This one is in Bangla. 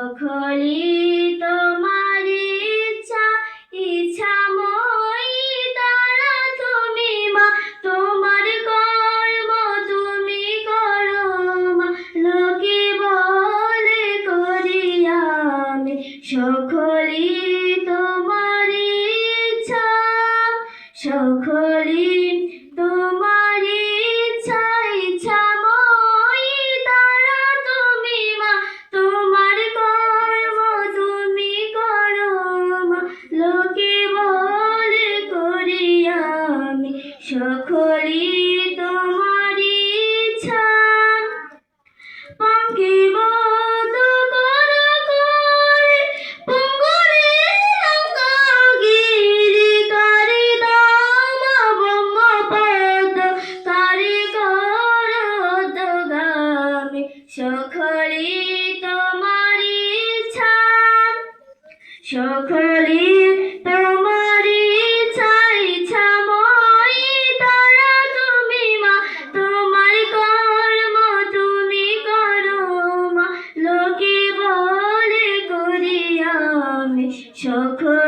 সকলি তোমার ইচ্ছা, ইচ্ছাময়ী তারা তুমি মা, তোমার কর্ম তুমি করো মা, লোকে বলে করি আমি সকলি তোমার ইচ্ছা, সকলি তোমার ইচ্ছা, ইচ্ছাময়ী তারা তুমি মা, তোমার কর্ম তুমি করো মা, লোকে বলে করি আমি সকলি তোমার ইচ্ছা। পঙ্কিবদ্ধ করো করে পঙ্গুরে অঙ্গগিরি, কারি দাম ব্রহ্মপদ, কারি করোদ্গামী সকলি তোমার ইচ্ছা, সকলি তোমার ইচ্ছা, ইচ্ছাময়ী তারা তুমি মা, তোমার কর্ম তুমি করো মা, লোকে বলে করি আমি সকলি